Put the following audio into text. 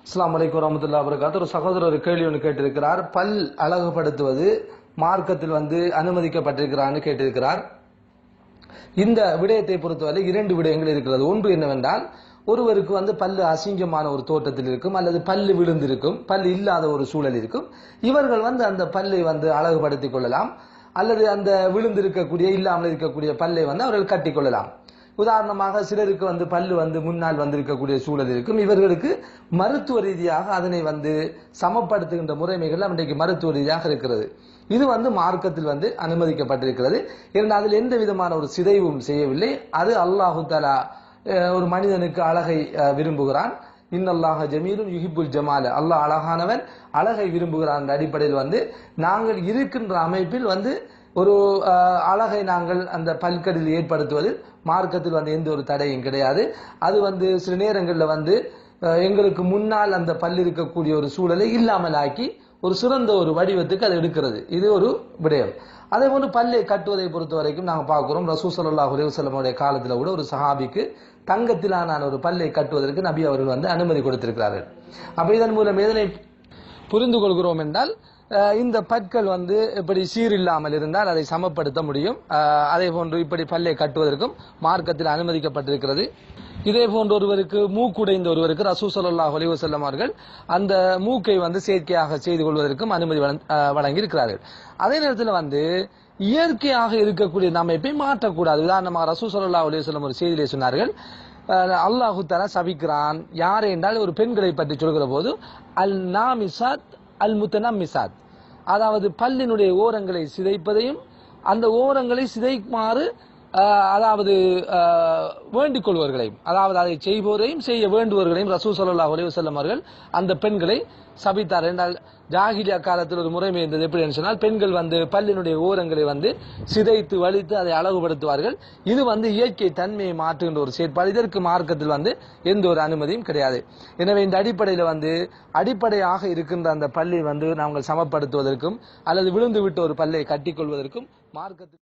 அஸ்ஸலாமு அலைக்கும் வரஹ்மத்துல்லாஹி வபரகாத்துஹு. ஒரு சகோதரர் ஒரு கேள்வி ஒன்று கேட்டிருக்கிறார். பல் அழகுபடுத்துவது மார்க்கத்தில் அனுமதிக்கப்பட்டிருக்கிறான்னு கேட்டிருக்கிறார். இந்த விடயத்தை பொறுத்தவரை இரண்டு விடயங்கள் இருக்கிறது. ஒன்று என்னவென்றால், ஒருவருக்கு பல்லு அசிங்கமான ஒரு தோட்டத்தில் இருக்கும், அல்லது பல்லு விழுந்திருக்கும், பல்லு இல்லாத ஒரு சூழல் இருக்கும். இவர்கள் அந்த பல்லை அழகுபடுத்திக் கொள்ளலாம், அல்லது அந்த விழுந்திருக்கக்கூடிய இல்லாமல் இருக்கக்கூடிய பல்லை அவர்கள் கட்டிக்கொள்ளலாம். உதாரணமாக சிலருக்கு பல்லு முன்னால் வந்திருக்கக்கூடிய சூழல் இருக்கும். இவர்களுக்கு மருத்துவ ரீதியாக அதனை சமப்படுத்துகின்ற முறைமைகள் இன்றைக்கு மருத்துவ ரீதியாக இருக்கிறது. இது மார்க்கத்தில் அனுமதிக்கப்பட்டிருக்கிறது. ஏன்னா அதில் எந்த விதமான ஒரு சிதைவும் செய்யவில்லை. அது அல்லாஹு தஆலா ஒரு மனிதனுக்கு அழகை விரும்புகிறான். இன்னல்லாஹ ஜமீலுன் யுஹிப்புல் ஜமால, அல்லாஹ் அழகானவன், அழகை விரும்புகிறான். அந்த அடிப்படையில் நாங்கள் இருக்கின்ற அமைப்பில் ஒரு அழகை நாங்கள் அந்த பல்கடில் ஏற்படுத்துவதில் மார்க்கத்தில் எந்த ஒரு தடையும் கிடையாது. அது சில நேரங்களில் எங்களுக்கு முன்னால் அந்த பல் இருக்கக்கூடிய ஒரு சூழலை இல்லாமல் ஆக்கி ஒரு சிறந்த ஒரு வடிவத்துக்கு அது எடுக்கிறது. இது ஒரு விடயம். அதே போன்று பல்லை கட்டுவதை பொறுத்த வரைக்கும் நாங்கள் பார்க்கிறோம், ரசூல் ஸல்லல்லாஹு அலைஹி வஸல்லம் உடைய காலத்தில் கூட ஒரு சஹாபிக்கு தங்கத்திலான ஒரு பல்லை கட்டுவதற்கு நபி அவர்கள் அனுமதி கொடுத்திருக்கிறார்கள். அப்ப இதன் மூலம் எதனை புரிந்து கொள்கிறோம் என்றால், இந்த பற்கள் இப்படி சீரில்லாமல் இருந்தால் அதை சமப்படுத்த முடியும். அதே போன்று இப்படி பல்லை கட்டுவதற்கும் மார்க்கத்தில் அனுமதிக்கப்பட்டிருக்கிறது. இதே போன்று ஒருவருக்கு மூக்குடைந்த ஒருவருக்கு ரசூல் ஸல்லல்லாஹு அலைஹி வஸல்லம் அவர்கள் அந்த மூக்கை செயற்கையாக செய்து கொள்வதற்கும் அனுமதி வழங்கி இருக்கிறார்கள். அதே நேரத்தில் இயற்கையாக இருக்கக்கூடிய அமைப்பை மாற்றக்கூடாது. உதாரணமாக ரசூல் ஸல்லல்லாஹு அலைஹி வஸல்லம் ஒரு செய்தியிலே சொன்னார்கள், அல்லாஹு தஆலா சபிக்கிறான் யாரை என்றால் ஒரு பெண்களை பற்றி சொல்கிற போது, அல் நாமிசாத் அல் முத்தனம்மிசாத், அதாவது பல்லினுடைய ஓரங்களை சிதைப்பதையும் அந்த ஓரங்களை சிதைக்குமாறு அதாவது வேண்டிக் கொள்வர்களையும், அதாவது அதை செய்பவரையும் செய்ய வேண்டுவர்களையும் ரசூல் ஸல்லல்லாஹு அலைஹி வஸல்லம் அவர்கள் அந்த பெண்களை சபித்தார். என்றால் ஜாஹிலியா காலத்தில் ஒரு முறைமை இருந்தது. எப்படி என்று சொன்னால், பெண்கள் பல்லினுடைய ஓரங்களை சிதைத்து வலித்து அதை அழகுபடுத்துவார்கள். இது இயற்கை தன்மையை மாற்றுகின்ற ஒரு செயற்பாடு. இதற்கு மார்க்கத்தில் எந்த ஒரு அனுமதியும் கிடையாது. எனவே இந்த அடிப்படையில் அடிப்படையாக இருக்கின்ற அந்த பல்லை நாங்கள் சமப்படுத்துவதற்கும் அல்லது விழுந்து விட்ட ஒரு பல்லை கட்டிக்கொள்வதற்கும் மார்க்கத்தில்